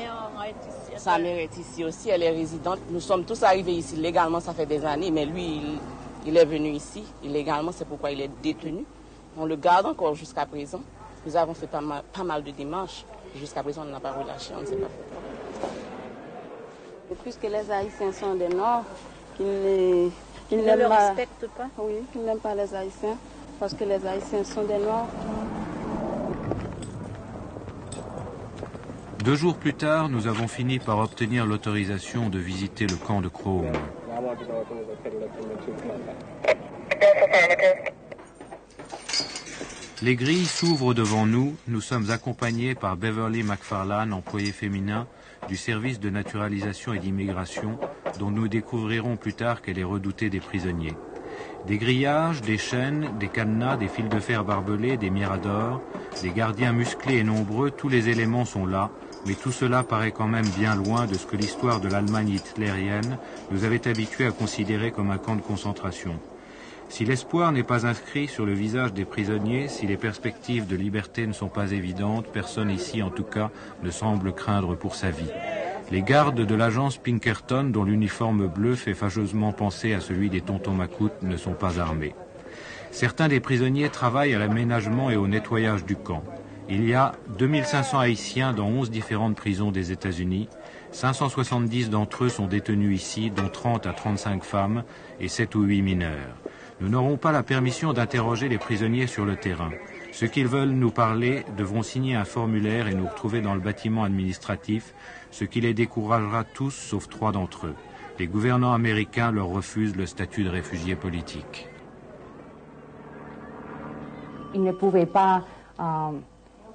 Sa mère est ici aussi, elle est résidente. Nous sommes tous arrivés ici légalement, ça fait des années, mais lui, il est venu ici illégalement, c'est pourquoi il est détenu. On le garde encore jusqu'à présent. Nous avons fait pas mal de démarches. Jusqu'à présent, on n'a pas relâché, on ne sait pas pourquoi. Et puisque les Haïtiens sont des Noirs, qu'ils ne le respectent pas? Oui, qu'ils n'aiment pas les Haïtiens, parce que les Haïtiens sont des Noirs. 2 jours plus tard, nous avons fini par obtenir l'autorisation de visiter le camp de Chrome. Les grilles s'ouvrent devant nous. Nous sommes accompagnés par Beverly McFarlane, employée féminin du service de naturalisation et d'immigration, dont nous découvrirons plus tard qu'elle est redoutée des prisonniers. Des grillages, des chaînes, des cadenas, des fils de fer barbelés, des miradors, des gardiens musclés et nombreux, tous les éléments sont là, mais tout cela paraît quand même bien loin de ce que l'histoire de l'Allemagne hitlérienne nous avait habitués à considérer comme un camp de concentration. Si l'espoir n'est pas inscrit sur le visage des prisonniers, si les perspectives de liberté ne sont pas évidentes, personne ici, en tout cas, ne semble craindre pour sa vie. Les gardes de l'agence Pinkerton, dont l'uniforme bleu fait fâcheusement penser à celui des tontons Macoutes, ne sont pas armés. Certains des prisonniers travaillent à l'aménagement et au nettoyage du camp. Il y a 2500 Haïtiens dans 11 différentes prisons des États-Unis. 570 d'entre eux sont détenus ici, dont 30 à 35 femmes et 7 ou 8 mineurs. Nous n'aurons pas la permission d'interroger les prisonniers sur le terrain. Ceux qui veulent nous parler devront signer un formulaire et nous retrouver dans le bâtiment administratif, ce qui les découragera tous sauf 3 d'entre eux. Les gouvernants américains leur refusent le statut de réfugiés politiques. Ils ne pouvaient pas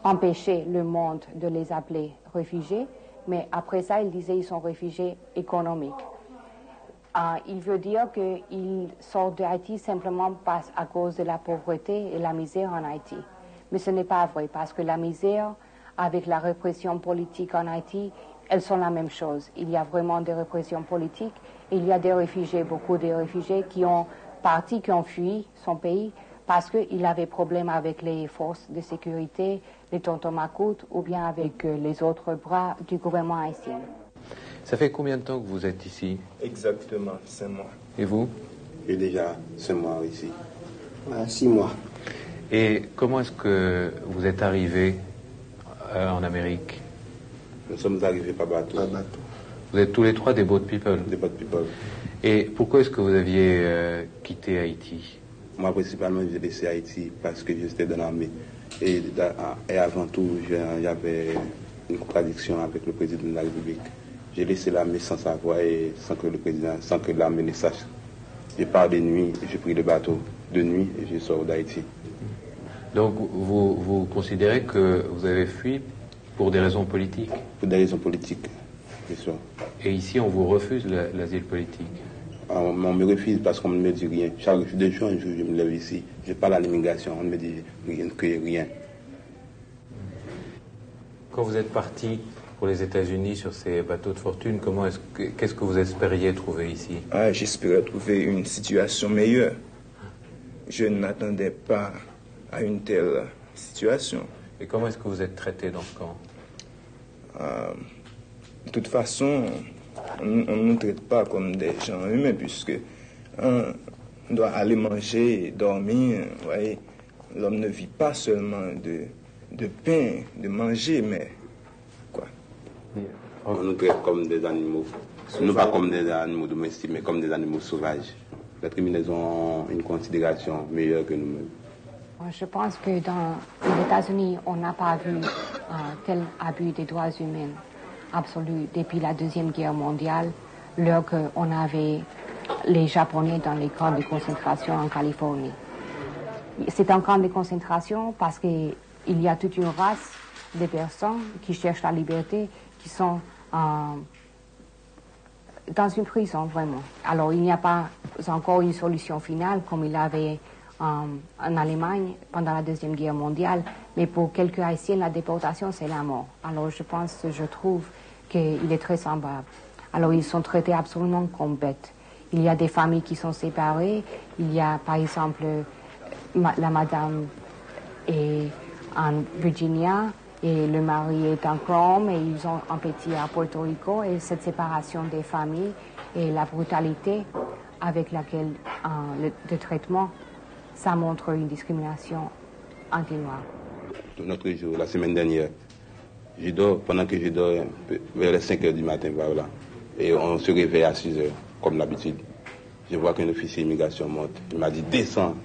empêcher le monde de les appeler réfugiés, mais après ça, ils disaient qu'ils sont réfugiés économiques. Il veut dire qu'ils sortent d'Haïti simplement à cause de la pauvreté et la misère en Haïti. Mais ce n'est pas vrai, parce que la misère, avec la répression politique en Haïti, elles sont la même chose. Il y a vraiment des répressions politiques. Il y a des réfugiés, beaucoup de réfugiés qui ont parti, qui ont fui son pays parce qu'il avait problème avec les forces de sécurité, les tontons Macoutes, ou bien avec les autres bras du gouvernement haïtien. Ça fait combien de temps que vous êtes ici? Exactement, 5 mois. Et vous? J'ai déjà 5 mois ici. 6 mois. Et comment est-ce que vous êtes arrivé en Amérique? Nous sommes arrivés par bateau. Vous êtes tous les 3 des boat people? Des boat people. Et pourquoi est-ce que vous aviez quitté Haïti? Moi, principalement, j'ai laissé Haïti parce que j'étais dans l'armée. Et avant tout, j'avais une contradiction avec le président de la République. J'ai laissé l'armée sans savoir et sans que l'armée ne sache. Je pars de nuit, j'ai pris le bateau de nuit et je sors d'Haïti. Donc vous considérez que vous avez fui pour des raisons politiques? Pour des raisons politiques, bien sûr. Et ici, on vous refuse l'asile politique? On me refuse parce qu'on ne me dit rien. Chaque 2 jours, je me lève ici. Je parle à l'immigration, on ne me dit rien. Quand vous êtes parti pour les États-Unis sur ces bateaux de fortune, qu'est-ce que vous espériez trouver ici? J'espérais trouver une situation meilleure. Je n'attendais pas à une telle situation. Et comment est-ce que vous êtes traité dans ce camp? De toute façon, on ne nous traite pas comme des gens humains, puisque on doit aller manger et dormir. Vous voyez, l'homme ne vit pas seulement de pain, de manger, mais quoi. On nous traite comme des animaux. Non pas comme des animaux domestiques, mais comme des animaux sauvages. Les criminels ont une considération meilleure que nous-mêmes. Je pense que dans les États-Unis, on n'a pas vu tel abus des droits humains absolu depuis la Deuxième Guerre mondiale, lorsqu'on avait les Japonais dans les camps de concentration en Californie. C'est un camp de concentration parce qu'il y a toute une race de personnes qui cherchent la liberté, qui sont dans une prison, vraiment. Alors, il n'y a pas encore une solution finale comme il y avait en Allemagne pendant la Deuxième Guerre mondiale, mais pour quelques Haïtiens, la déportation, c'est la mort. Alors, je trouve qu'il est très semblable. Alors, ils sont traités absolument comme bêtes. Il y a des familles qui sont séparées. Il y a, par exemple, la madame est en Virginia et le mari est en Chrome et ils ont un petit à Porto Rico. Et cette séparation des familles et la brutalité avec laquelle le traitement, ça montre une discrimination anti-noire. Notre jour, la semaine dernière, je dors, pendant que je dors, vers les 5 heures du matin, voilà, et on se réveille à 6 heures, comme d'habitude. Je vois qu'un officier d'immigration monte. Il m'a dit, descends.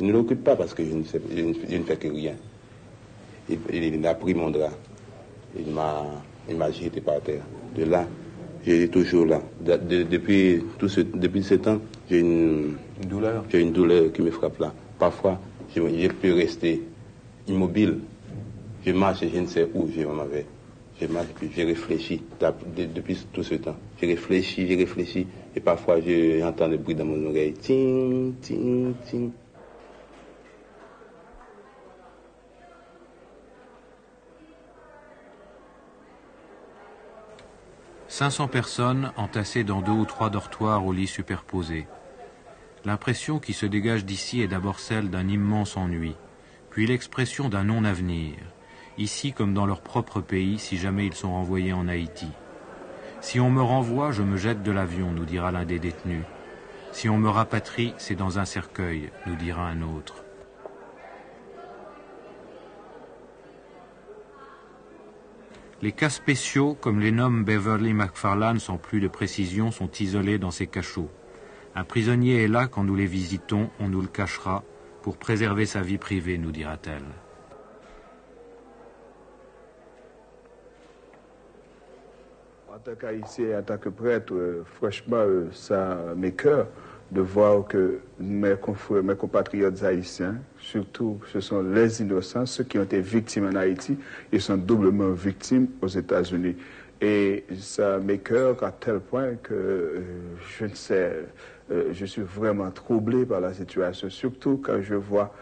Je ne l'occupe pas parce que je ne fais que rien. Il a pris mon drap. Il m'a jeté par terre. De là, j'ai toujours là. Depuis ce temps, j'ai une douleur qui me frappe là. Parfois, je peux rester immobile. Je marche et je ne sais où je m'en vais. Je marche et puis je réfléchis depuis tout ce temps. Je réfléchis et parfois j'entends le bruit dans mon oreille. Ting, ting, ting. « 500 personnes entassées dans 2 ou 3 dortoirs aux lits superposés. L'impression qui se dégage d'ici est d'abord celle d'un immense ennui, puis l'expression d'un non-avenir, ici comme dans leur propre pays si jamais ils sont renvoyés en Haïti. Si on me renvoie, je me jette de l'avion, nous dira l'un des détenus. Si on me rapatrie, c'est dans un cercueil, nous dira un autre. Les cas spéciaux, comme les nomme Beverly McFarlane sans plus de précision, sont isolés dans ces cachots. Un prisonnier est là quand nous les visitons, on nous le cachera, pour préserver sa vie privée, nous dira-t-elle. En tant qu'haïtien, en tant que prêtre, franchement, ça m'écoeure de voir que mes confrères, mes compatriotes haïtiens, surtout ce sont les innocents, ceux qui ont été victimes en Haïti, ils sont doublement victimes aux États-Unis. Et ça m'écoeure à tel point que je ne sais, je suis vraiment troublé par la situation, surtout quand je vois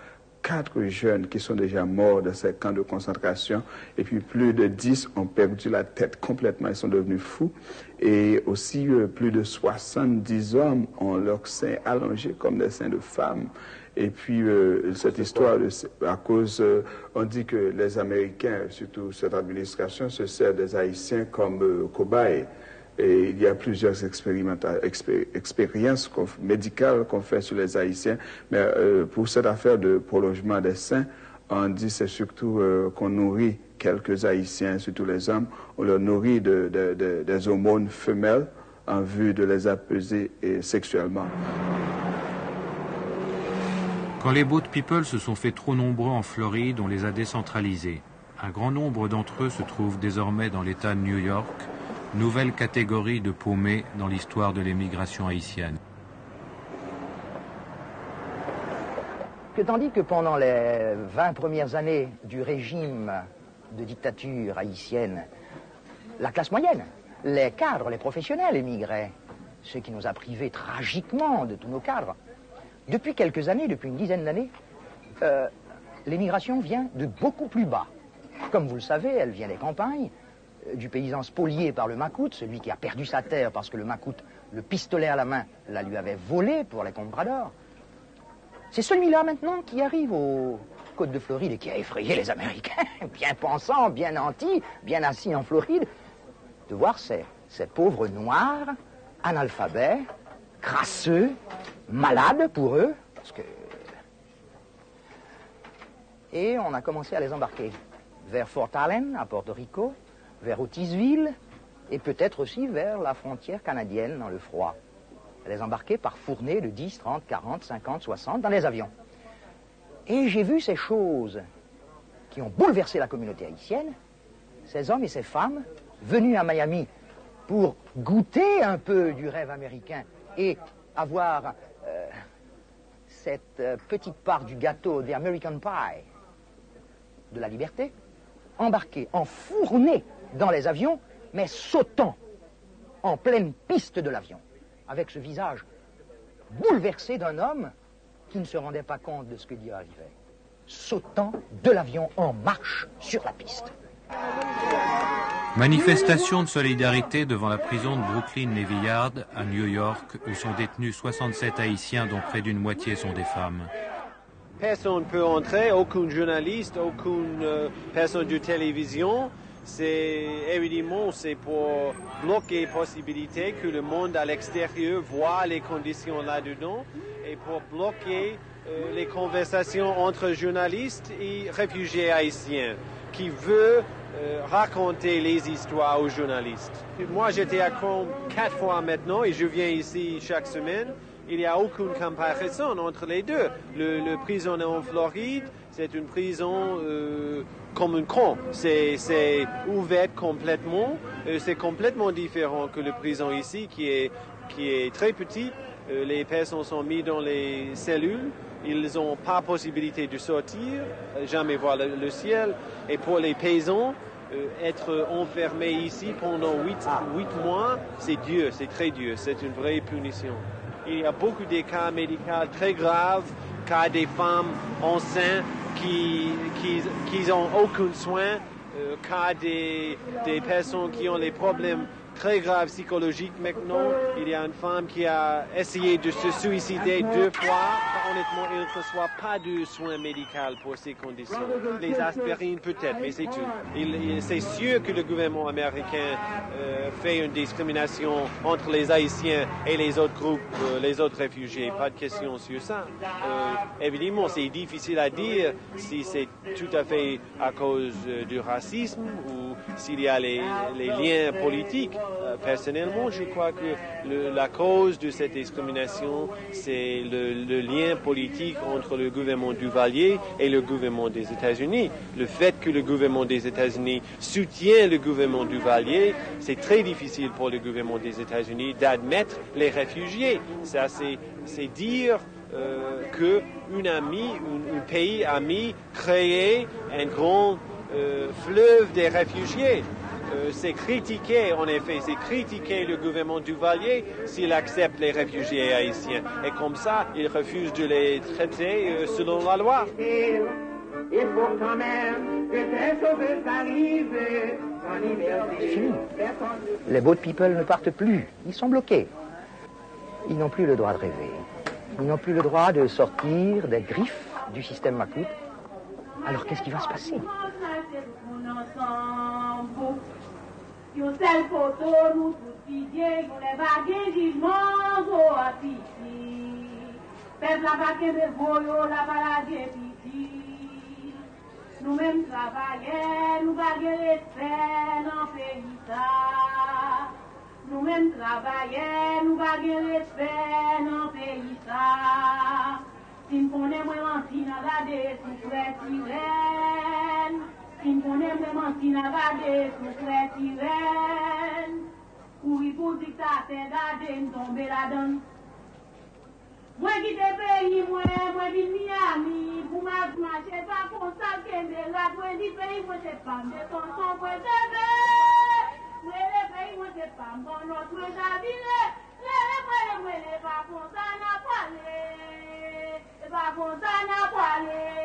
4 jeunes qui sont déjà morts dans ces camps de concentration et puis plus de 10 ont perdu la tête complètement, ils sont devenus fous et aussi plus de 70 hommes ont leurs seins allongés comme des seins de femmes. Et puis cette histoire, à cause, on dit que les Américains, surtout cette administration, se sert des Haïtiens comme cobayes. Et il y a plusieurs expériences médicales qu'on fait sur les Haïtiens. Mais pour cette affaire de prolongement des seins, on dit c'est surtout qu'on nourrit quelques Haïtiens, surtout les hommes, on leur nourrit des hormones femelles en vue de les apaiser sexuellement. Quand les boat people se sont fait trop nombreux en Floride, on les a décentralisés. Un grand nombre d'entre eux se trouvent désormais dans l'État de New York, nouvelle catégorie de paumés dans l'histoire de l'émigration haïtienne. Tandis que pendant les 20 premières années du régime de dictature haïtienne, la classe moyenne, les cadres, les professionnels émigraient, ce qui nous a privés tragiquement de tous nos cadres. Depuis quelques années, depuis une dizaine d'années, l'émigration vient de beaucoup plus bas. Comme vous le savez, elle vient des campagnes, du paysan spolié par le macoute, celui qui a perdu sa terre parce que le macoute, le pistolet à la main, la lui avait volé pour les compradors. C'est celui-là maintenant qui arrive aux côtes de Floride et qui a effrayé les Américains, bien pensants, bien nantis, bien assis en Floride, de voir ces pauvres noirs, analphabets, crasseux, malades pour eux, parce que... Et on a commencé à les embarquer vers Fort Allen, à Porto Rico, vers Otisville, et peut-être aussi vers la frontière canadienne dans le froid. Les embarquer par fournées de 10, 30, 40, 50, 60 dans les avions. Et j'ai vu ces choses qui ont bouleversé la communauté haïtienne, ces hommes et ces femmes venus à Miami pour goûter un peu du rêve américain et avoir cette petite part du gâteau des American Pie, de la liberté, embarqués, enfournés dans les avions, mais sautant en pleine piste de l'avion, avec ce visage bouleversé d'un homme qui ne se rendait pas compte de ce qui lui arrivait, sautant de l'avion en marche sur la piste. Manifestation de solidarité devant la prison de Brooklyn Navy Yard à New York, où sont détenus 67 Haïtiens dont près d'une moitié sont des femmes. Personne ne peut entrer, aucun journaliste, aucune personne de télévision. C'est évidemment c'est pour bloquer la possibilité que le monde à l'extérieur voit les conditions là-dedans et pour bloquer les conversations entre journalistes et réfugiés haïtiens qui veulent raconter les histoires aux journalistes. Moi, j'étais à Chrome 4 fois maintenant et je viens ici chaque semaine. Il n'y a aucune comparaison entre les deux. Le prison en Floride, c'est une prison comme un camp. C'est ouvert complètement. C'est complètement différent que la prison ici, qui est très petite. Les personnes sont mises dans les cellules. Ils n'ont pas possibilité de sortir, jamais voir le ciel. Et pour les paysans, être enfermés ici pendant 8 mois, c'est dur, c'est très dur. C'est une vraie punition. Il y a beaucoup de cas médicaux très graves, cas des femmes enceintes qui n'ont aucun soin, cas des personnes qui ont les problèmes très grave psychologique maintenant. Il y a une femme qui a essayé de se suicider 2 fois. Honnêtement, il ne reçoit pas de soins médicaux pour ces conditions. Les aspirines peut-être, mais c'est tout. C'est sûr que le gouvernement américain fait une discrimination entre les Haïtiens et les autres groupes, les autres réfugiés. Pas de question sur ça. Évidemment, c'est difficile à dire si c'est tout à fait à cause du racisme ou s'il y a les liens politiques. Personnellement, je crois que la cause de cette discrimination, c'est le lien politique entre le gouvernement Duvalier et le gouvernement des États-Unis. Le fait que le gouvernement des États-Unis soutient le gouvernement Duvalier, c'est très difficile pour le gouvernement des États-Unis d'admettre les réfugiés. Ça, c'est dire un pays ami créé un grand fleuve des réfugiés. C'est critiquer, en effet, c'est critiquer le gouvernement Duvalier s'il accepte les réfugiés haïtiens. Et comme ça, il refuse de les traiter selon la loi. Il faut quand même que tes sauvettes arrivent en liberté. Les boat people ne partent plus, ils sont bloqués. Ils n'ont plus le droit de rêver. Ils n'ont plus le droit de sortir des griffes du système Macoute. Alors qu'est-ce qui va se passer? Yo sel photo nous tout pitié, nous les bagues jugement au apiti. Peuple la bague de voyo, la balade piti. Nous mêmes travailler, nous bagues respect dans pays ça. Nous mêmes travailler, nous bagues respect dans pays ça. Si nous connaissons moins si nous regardons sous sirène. Si nous connaissons moins si nous regardons sous sirène. Courir pour dictateur, garder nous tomber là-dedans. Moi qui te pays, moi vin Miami, pour marcher pas comme ça, que me la moi du pays, moi c'est pas de ton son, moi c'est moi le pays, moi c'est pas mon autre, moi j'habille, les pas comme ça n'a pas les, pas comme ça n'a pas les.